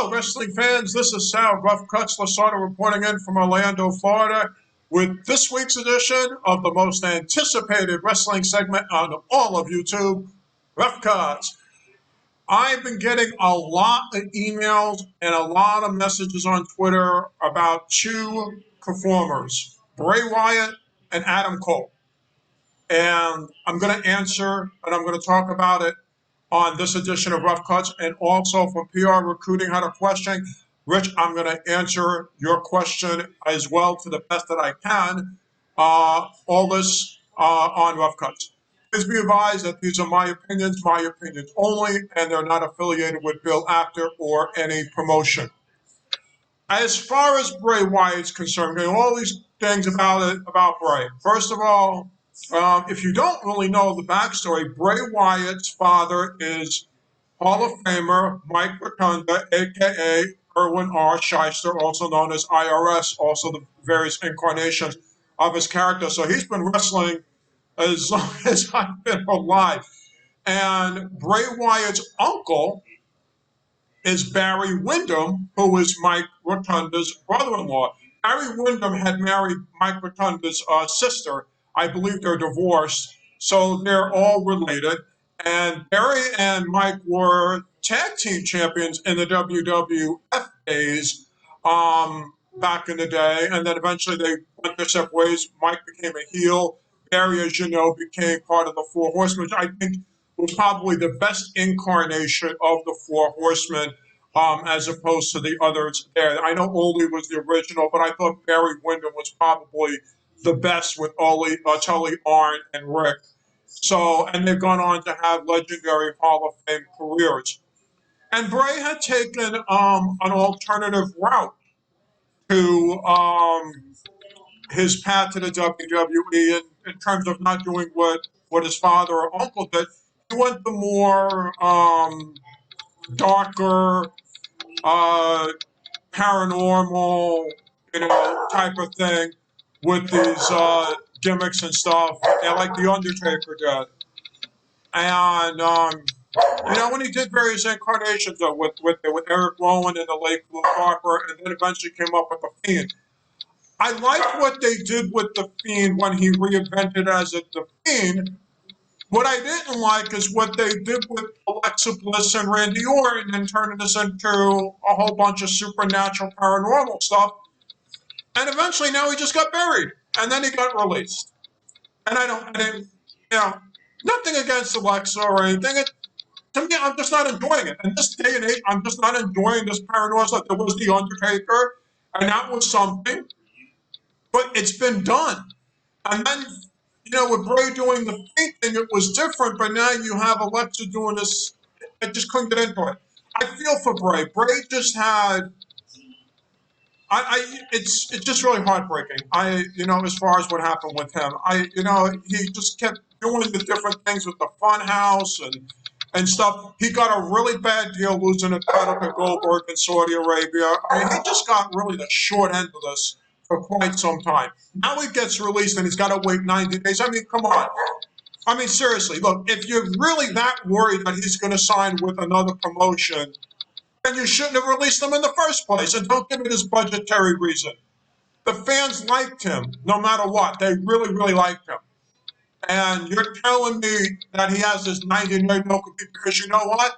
Hello, wrestling fans. This is Sal Lasardo reporting in from Orlando, Florida, with this week's edition of the most anticipated wrestling segment on all of YouTube, Rough Cuts. I've been getting a lot of emails and a lot of messages on Twitter about two performers, Bray Wyatt and Adam Cole. And I'm going to answer and I'm going to talk about it on this edition of Rough Cuts, and also from PR Recruiting had a question. Rich, I'm going to answer your question as well to the best that I can. All this on Rough Cuts. Please be advised that these are my opinions only, and they're not affiliated with Bill Apter or any promotion. As far as Bray Wyatt's concerned, all these things about Bray. First of all, if you don't really know the backstory, Bray Wyatt's father is Hall of Famer Mike Rotunda, a.k.a. Erwin R. Shyster, also known as IRS, also the various incarnations of his character. So he's been wrestling as long as I've been alive. And Bray Wyatt's uncle is Barry Windham, who is Mike Rotunda's brother-in-law. Barry Windham had married Mike Rotunda's sister. I believe they're divorced, so they're all related. And Barry and Mike were tag team champions in the WWF days back in the day, and then eventually they went their separate ways. Mike became a heel. Barry, as you know, became part of the Four Horsemen, which I think was probably the best incarnation of the Four Horsemen as opposed to the others there. I know Ole was the original, but I thought Barry Windham was probably the best with Tully, Arn, and Rick. So, and they've gone on to have legendary Hall of Fame careers. And Bray had taken an alternative route to his path to the WWE in terms of not doing what his father or uncle did. He went the more darker, paranormal, type of thing with these gimmicks and stuff, like The Undertaker did. And, when he did various incarnations with Eric Rowan and the late Luke Harper, and then eventually came up with The Fiend. I like what they did with The Fiend when he reinvented as The Fiend. What I didn't like is what they did with Alexa Bliss and Randy Orton and turning this into a whole bunch of supernatural paranormal stuff. And eventually now he just got buried. And then he got released. And I didn't, nothing against Alexa or anything. To me, I'm just not enjoying it. In this day and age, I'm just not enjoying this paranormal stuff. There was The Undertaker, and that was something. But it's been done. And then, with Bray doing the Fiend thing, it was different. But now you have Alexa doing this. I just couldn't get into it. I feel for Bray. Bray just had... it's just really heartbreaking. As far as what happened with him, he just kept doing the different things with the Fun House and stuff. He got a really bad deal losing the title to Goldberg in Saudi Arabia. He just got really the short end of this for quite some time. Now he gets released and he's got to wait 90 days. Come on. Seriously, look, if you're really that worried that he's going to sign with another promotion, then you shouldn't have released him in the first place, and don't give it his budgetary reason. The fans liked him no matter what. They really, really liked him. And you're telling me that he has this 90-day no compete because you know what?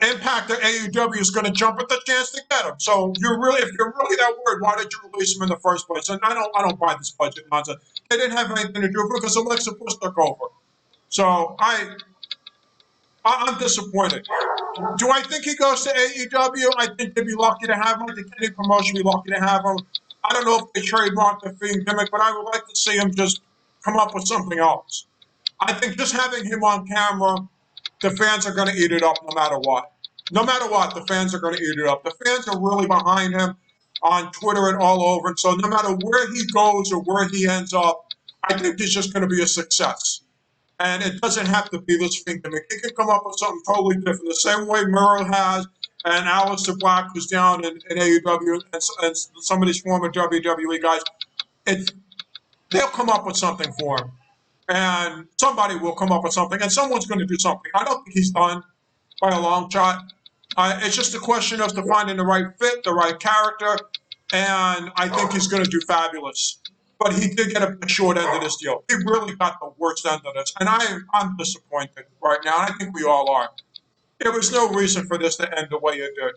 Impact or AEW is going to jump at the chance to get him. So if you're really that worried, why did you release him in the first place? And I don't buy this budget nonsense. They didn't have anything to do with it because Alexa Bliss took over. So I'm disappointed. Do I think he goes to AEW? I think they'd be lucky to have him. I think any promotion would be lucky to have him. I don't know if they trademark the Fiend gimmick, but I would like to see him just come up with something else. I think just having him on camera, the fans are going to eat it up no matter what. No matter what, the fans are going to eat it up. The fans are really behind him on Twitter and all over. And so no matter where he goes or where he ends up, I think he's just going to be a success. And it doesn't have to be this Fiend gimmick. He can come up with something totally different. The same way Murrow has, and Aleister Black, who's down in AEW, and some of these former WWE guys, they'll come up with something for him. And somebody will come up with something, and someone's going to do something. I don't think he's done by a long shot. It's just a question of finding the right fit, the right character, and I think he's going to do fabulous. But he did get a short end of this deal. He really got the worst end of this, and I'm disappointed right now, and I think we all are. There was no reason for this to end the way it did.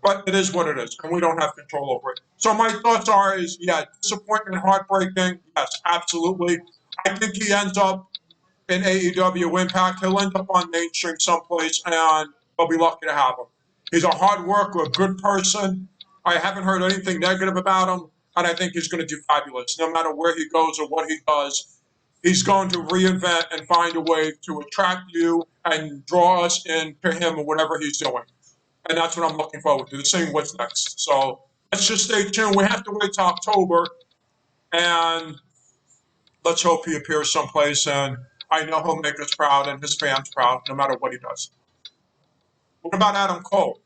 But it is what it is, and we don't have control over it. So my thoughts are yeah, disappointment, heartbreaking. Yes, absolutely. I think he ends up in AEW Impact. He'll end up on mainstream someplace, and they'll be lucky to have him. He's a hard worker, a good person. I haven't heard anything negative about him, and I think he's going to do fabulous. No matter where he goes or what he does, he's going to reinvent and find a way to attract you and draw us into him or whatever he's doing. And that's what I'm looking forward to, seeing what's next. So let's just stay tuned. We have to wait till October, and let's hope he appears someplace. And I know he'll make us proud and his fans proud, no matter what he does. What about Adam Cole?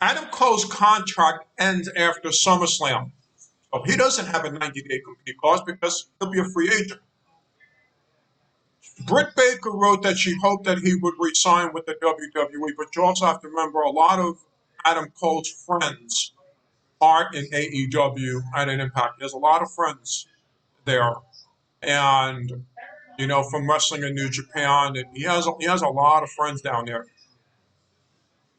Adam Cole's contract ends after SummerSlam. So he doesn't have a 90-day compete clause because he'll be a free agent. Britt Baker wrote that she hoped that he would re-sign with the WWE, but you also have to remember a lot of Adam Cole's friends are in AEW and in Impact. There's a lot of friends there, and from wrestling in New Japan, and he has a lot of friends down there.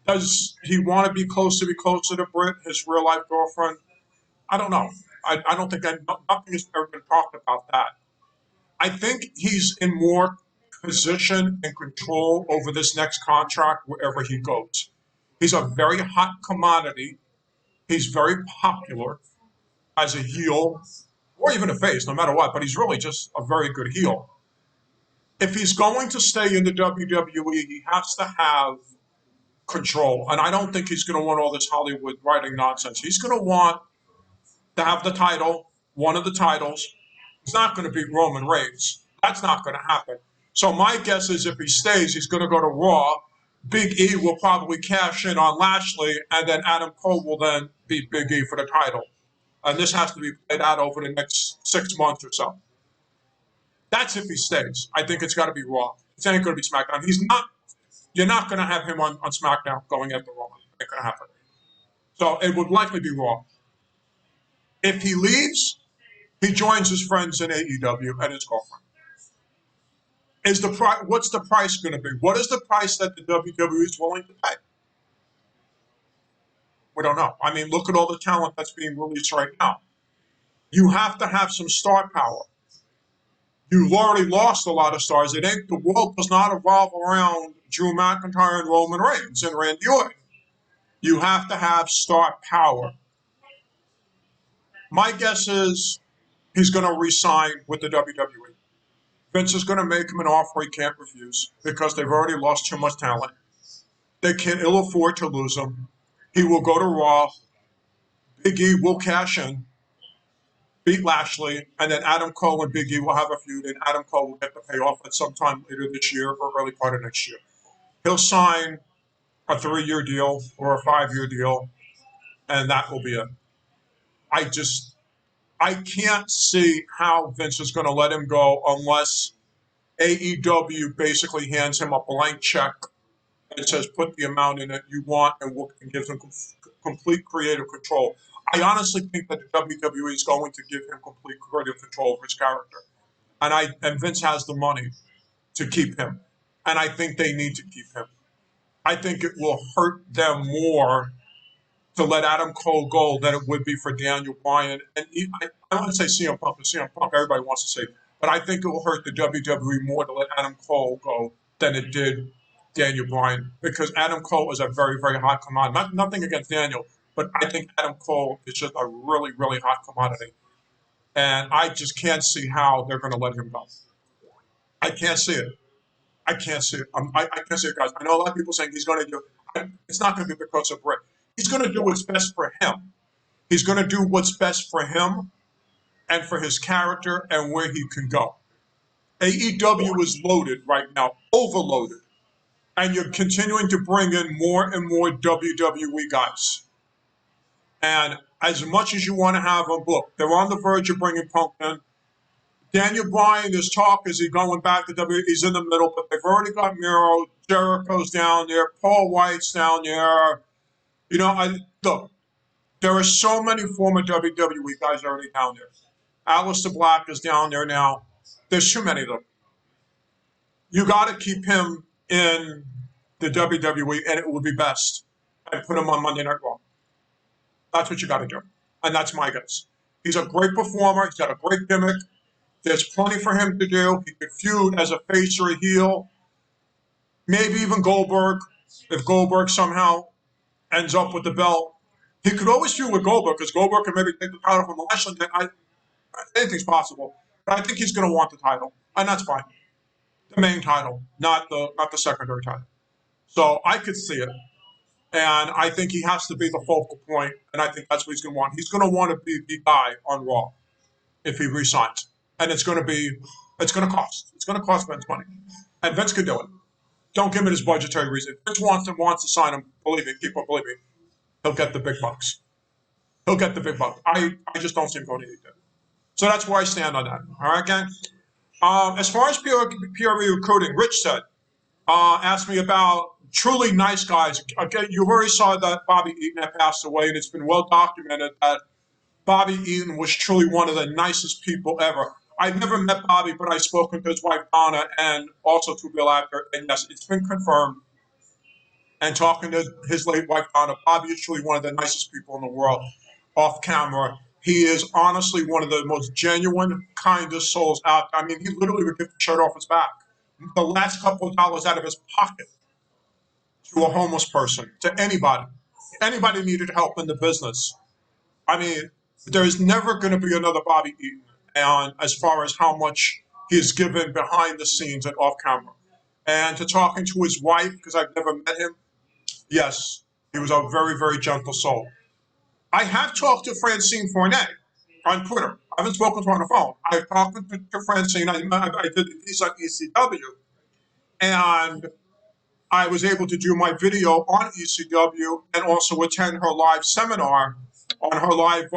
Does he want to be closer to Britt, his real life girlfriend? I don't know. I don't think nothing has ever been talked about that. I think he's in more position and control over this next contract wherever he goes. He's a very hot commodity. He's very popular as a heel or even a face, no matter what, but he's really just a very good heel. If he's going to stay in the WWE, he has to have control. And I don't think he's going to want all this Hollywood writing nonsense. He's going to want to have the title, one of the titles. He's not going to beat Roman Reigns. That's not going to happen. So my guess is if he stays, he's going to go to Raw. Big E will probably cash in on Lashley, and then Adam Cole will then beat Big E for the title. And this has to be played out over the next 6 months or so. That's if he stays. I think it's got to be Raw. It ain't going to be SmackDown. You're not going to have him on SmackDown going after Raw. It ain't going to happen. So it would likely be Raw. If he leaves, he joins his friends in AEW and his girlfriend. What's the price going to be? What is the price that the WWE is willing to pay? We don't know. I mean, look at all the talent that's being released right now. You have to have some star power. You've already lost a lot of stars. The world does not evolve around Drew McIntyre and Roman Reigns and Randy Orton. You have to have star power. My guess is he's going to re-sign with the WWE. Vince is going to make him an offer he can't refuse because they've already lost too much talent. They can ill afford to lose him. He will go to Raw. Big E will cash in, beat Lashley, and then Adam Cole and Big E will have a feud, and Adam Cole will get the payoff at some time later this year or early part of next year. He'll sign a 3-year deal or a 5-year deal, and that will be it. I can't see how Vince is going to let him go unless AEW basically hands him a blank check and says, put the amount in it you want and gives him complete creative control. I honestly think that the WWE is going to give him complete creative control of his character. And Vince has the money to keep him. And I think they need to keep him. I think it will hurt them more to let Adam Cole go than it would be for Daniel Bryan. And I don't want to say CM Punk, because CM Punk everybody wants to say, but I think it will hurt the WWE more to let Adam Cole go than it did Daniel Bryan, because Adam Cole is a very, very hot commodity. Nothing against Daniel, but I think Adam Cole is just a really, really hot commodity. And I just can't see how they're going to let him go. I can't see it. I can't see it. I can't see it, guys. I know a lot of people saying he's going to do it. It's not going to be because of Britt. He's going to do what's best for him. He's going to do what's best for him and for his character and where he can go. AEW is loaded right now, overloaded. And you're continuing to bring in more and more WWE guys. And as much as you want to have them, look, they're on the verge of bringing Punk in. Daniel Bryan, there's talk, is he going back to WWE? He's in the middle, but they've already got Miro Jericho's down there. Paul White's down there. You know, look, there are so many former WWE guys already down there. Aleister Black is down there now. There's too many of them. You got to keep him in the WWE, and it would be best. And put him on Monday Night Raw. That's what you got to do. And that's my guess. He's a great performer. He's got a great gimmick. There's plenty for him to do. He could feud as a face or a heel. Maybe even Goldberg, if Goldberg somehow ends up with the belt. He could always feud with Goldberg because Goldberg could maybe take the title from Lashley. Anything's possible. But I think he's going to want the title, and that's fine. The main title, not the secondary title. So I could see it. And I think he has to be the focal point, and I think that's what he's going to want. He's going to want to be the guy on Raw if he resigns. And it's going to cost. It's going to cost Vince money. And Vince can do it. Don't give him his budgetary reason. Vince wants to sign him. Believe me, people believe me. He'll get the big bucks. He'll get the big bucks. I just don't see him going to eat it. So that's where I stand on that. All right, gang? As far as PR recruiting, Rich said, asked me about truly nice guys. Again, you already saw that Bobby Eaton had passed away, and it's been well documented that Bobby Eaton was truly one of the nicest people ever. I've never met Bobby, but I've spoken to his wife, Donna, and also to Bill Apter, and yes, it's been confirmed. And talking to his late wife, Donna, Bobby is truly one of the nicest people in the world off camera. He is honestly one of the most genuine, kindest souls out there. I mean, he literally would get the shirt off his back. The last couple of dollars out of his pocket to a homeless person, to anybody. Anybody needed help in the business. I mean, there's never going to be another Bobby Eaton, and as far as how much he's given behind the scenes and off camera. And to talking to his wife, because I've never met him, yes, he was a very, very gentle soul. I have talked to Francine Fournet on Twitter. I haven't spoken to her on the phone. I've talked to Francine. I did the piece on ECW, and I was able to do my video on ECW and also attend her live seminar on her live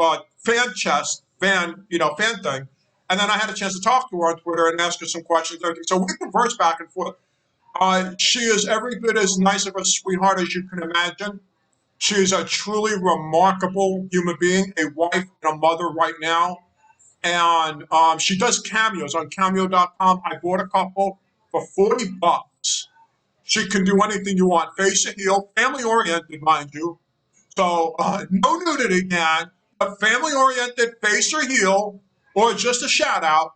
fan thing. And then I had a chance to talk to her on Twitter and ask her some questions. So we converse back and forth. She is every bit as nice of a sweetheart as you can imagine. She is a truly remarkable human being, a wife and a mother right now. And she does cameos on cameo.com. I bought a couple for $40. She can do anything you want, face or heel, family-oriented, mind you. So no nudity, man, but family-oriented, face or heel, or just a shout-out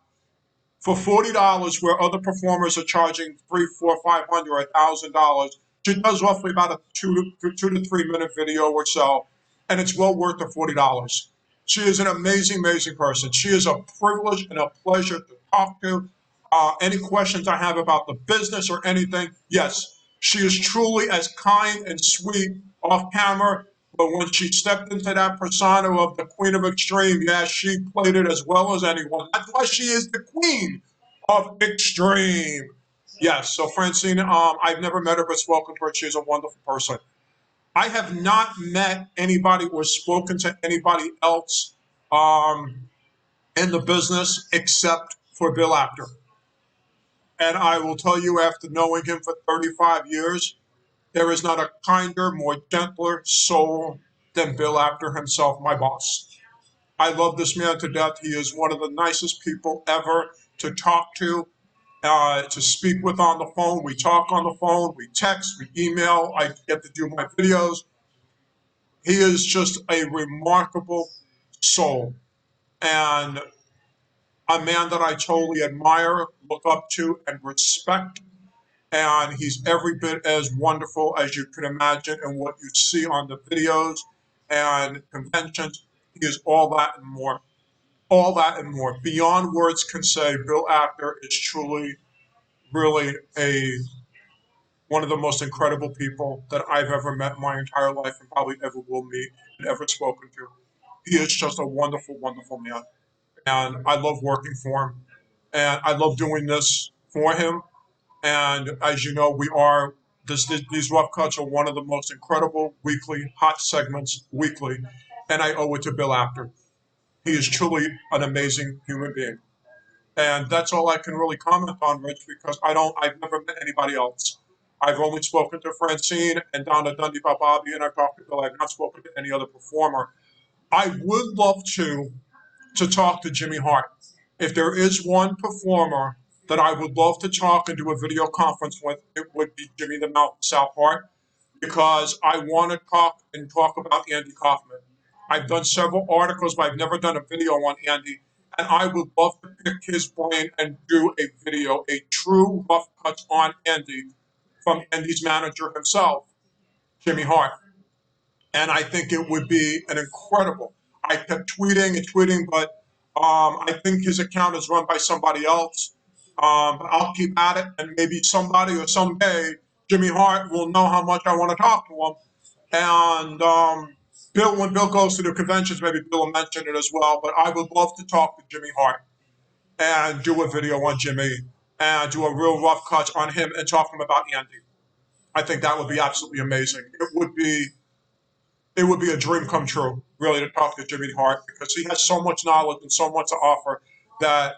for $40 where other performers are charging $300, $400, $500, or $1,000. She does roughly about a 2 to 3 minute video or so, and it's well worth the $40. She is an amazing, amazing person. She is a privilege and a pleasure to talk to. Any questions I have about the business or anything, yes, she is truly as kind and sweet off camera, but when she stepped into that persona of the Queen of Extreme, yeah, she played it as well as anyone. That's why she is the Queen of Extreme. Yes, so Francine, I've never met her, but spoken to her. She is a wonderful person. I have not met anybody or spoken to anybody else in the business except for Bill Apter. And I will tell you, after knowing him for 35 years, there is not a kinder, more gentler soul than Bill Apter himself, my boss. I love this man to death. He is one of the nicest people ever to talk to speak with on the phone. We talk on the phone, we text, we email. I get to do my videos. He is just a remarkable soul and a man that I totally admire, look up to, and respect. And he's every bit as wonderful as you can imagine and what you see on the videos and conventions. He is all that and more. All that and more. Beyond words can say, Bill Apter is truly, really one of the most incredible people that I've ever met in my entire life and probably ever will meet and ever spoken to. He is just a wonderful, wonderful man. And I love working for him. And I love doing this for him. And as you know, these rough cuts are one of the most incredible weekly hot segments weekly. And I owe it to Bill Apter. He is truly an amazing human being. And that's all I can really comment on, Rich, because I've never met anybody else. I've only spoken to Francine and Donna Dundee about Bobby, and I've talked to Bill. I've not spoken to any other performer. I would love to talk to Jimmy Hart. If there is one performer that I would love to talk and do a video conference with, it would be Jimmy the Mountain Sal Hart, because I want to talk about Andy Kaufman. I've done several articles, but I've never done a video on Andy, and I would love to pick his brain and do a video, a true rough cut on Andy from Andy's manager himself, Jimmy Hart. And I think it would be an incredible. I kept tweeting and tweeting, but I think his account is run by somebody else. But I'll keep at it, and maybe somebody or someday Jimmy Hart will know how much I want to talk to him. And Bill, when Bill goes to the conventions, maybe Bill will mention it as well. But I would love to talk to Jimmy Hart and do a video on Jimmy and do a real rough cut on him and talk to him about Andy. I think that would be absolutely amazing. It would be a dream come true, really, to talk to Jimmy Hart, because he has so much knowledge and so much to offer that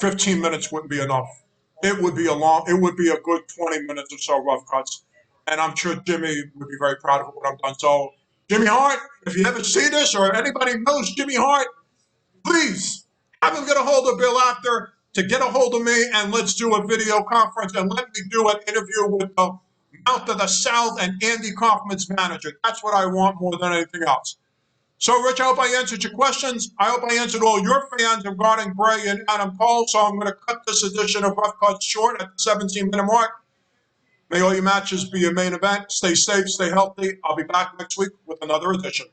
15 minutes wouldn't be enough. It would be a good 20 minutes or so rough cuts. And I'm sure Jimmy would be very proud of what I've done. So, Jimmy Hart, if you ever see this or anybody knows Jimmy Hart, please have him get a hold of Bill after to get a hold of me, and let's do a video conference and let me do an interview with the Mouth of the South and Andy Kaufman's manager. That's what I want more than anything else. So, Rich, I hope I answered your questions. I hope I answered all your fans regarding Bray and Adam Cole. So I'm going to cut this edition of Rough Cuts short at the 17-minute mark. May all your matches be your main event. Stay safe, stay healthy. I'll be back next week with another edition.